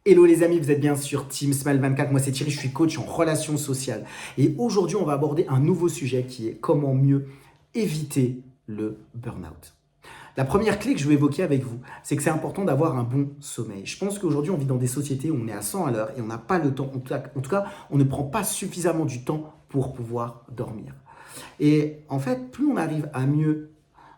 Hello les amis, vous êtes bien sur Team Smile 24, moi c'est Thierry, je suis coach en relations sociales. Et aujourd'hui on va aborder un nouveau sujet qui est comment mieux éviter le burn-out. La première clé que je vais évoquer avec vous, c'est que c'est important d'avoir un bon sommeil. Je pense qu'aujourd'hui on vit dans des sociétés où on est à 100 à l'heure et on n'a pas le temps, en tout cas on ne prend pas suffisamment du temps pour pouvoir dormir. Et en fait, plus on arrive à mieux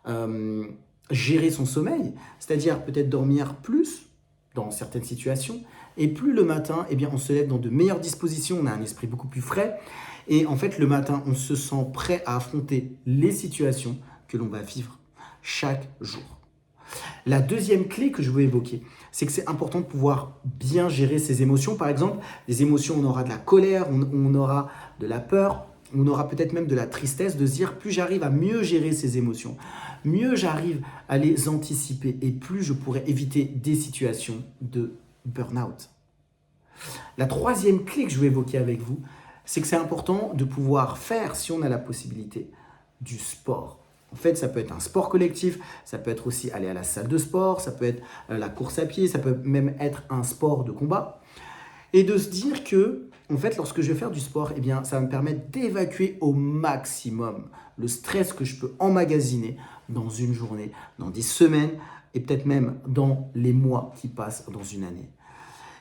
euh, gérer son sommeil, c'est-à-dire peut-être dormir plus dans certaines situations, et plus le matin, eh bien, on se lève dans de meilleures dispositions, on a un esprit beaucoup plus frais, et en fait, le matin, on se sent prêt à affronter les situations que l'on va vivre chaque jour. La deuxième clé que je veux évoquer, c'est que c'est important de pouvoir bien gérer ses émotions. Par exemple, les émotions, on aura de la colère, on aura de la peur, on aura peut-être même de la tristesse, de se dire plus j'arrive à mieux gérer ces émotions, mieux j'arrive à les anticiper et plus je pourrai éviter des situations de burn-out. La troisième clé que je veux évoquer avec vous, c'est que c'est important de pouvoir faire, si on a la possibilité, du sport. En fait, ça peut être un sport collectif, ça peut être aussi aller à la salle de sport, ça peut être la course à pied, ça peut même être un sport de combat. Et de se dire que, en fait, lorsque je vais faire du sport, eh bien, ça va me permettre d'évacuer au maximum le stress que je peux emmagasiner dans une journée, dans des semaines et peut-être même dans les mois qui passent dans une année.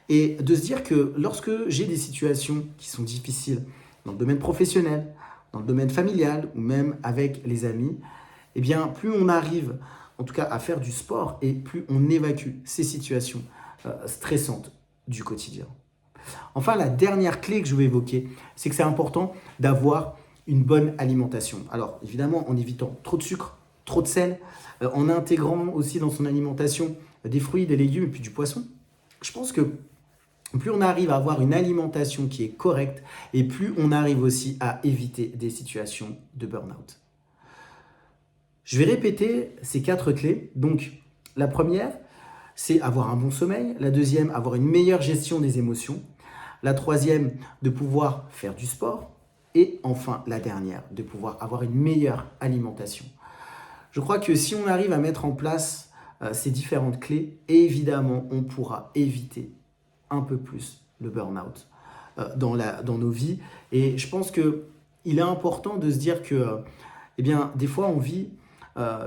Et de se dire que lorsque j'ai des situations qui sont difficiles dans le domaine professionnel, dans le domaine familial ou même avec les amis, eh bien, plus on arrive en tout cas à faire du sport et plus on évacue ces situations stressantes du quotidien. Enfin, la dernière clé que je veux évoquer, c'est que c'est important d'avoir une bonne alimentation. Alors, évidemment, en évitant trop de sucre, trop de sel, en intégrant aussi dans son alimentation des fruits, des légumes et puis du poisson. Je pense que plus on arrive à avoir une alimentation qui est correcte et plus on arrive aussi à éviter des situations de burn-out. Je vais répéter ces 4 clés. Donc, la première, c'est avoir un bon sommeil. La deuxième, avoir une meilleure gestion des émotions. La troisième, de pouvoir faire du sport. Et enfin, la dernière, de pouvoir avoir une meilleure alimentation. Je crois que si on arrive à mettre en place ces différentes clés, évidemment, on pourra éviter un peu plus le burn-out dans nos vies. Et je pense qu'il est important de se dire que, eh bien, des fois, on vit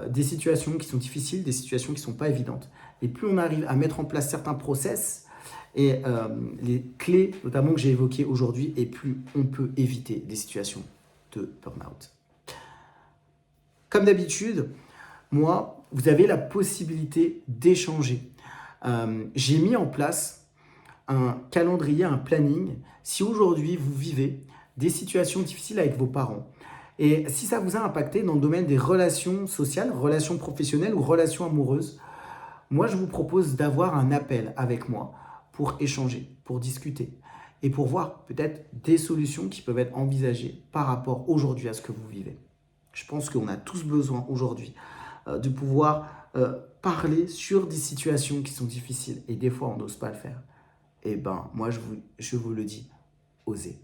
des situations qui sont difficiles, des situations qui ne sont pas évidentes. Et plus on arrive à mettre en place certains process et les clés, notamment que j'ai évoquées aujourd'hui, et plus on peut éviter des situations de burn-out. Comme d'habitude, moi, vous avez la possibilité d'échanger. J'ai mis en place un calendrier, un planning, si aujourd'hui vous vivez des situations difficiles avec vos parents, et si ça vous a impacté dans le domaine des relations sociales, relations professionnelles ou relations amoureuses, moi je vous propose d'avoir un appel avec moi pour échanger, pour discuter et pour voir peut-être des solutions qui peuvent être envisagées par rapport aujourd'hui à ce que vous vivez. Je pense qu'on a tous besoin aujourd'hui de pouvoir parler sur des situations qui sont difficiles et des fois on n'ose pas le faire. Eh ben, moi, je vous le dis, osez.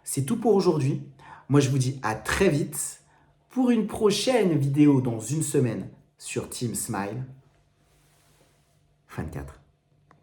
C'est tout pour aujourd'hui. Moi, je vous dis à très vite pour une prochaine vidéo dans une semaine sur Team Smile 24.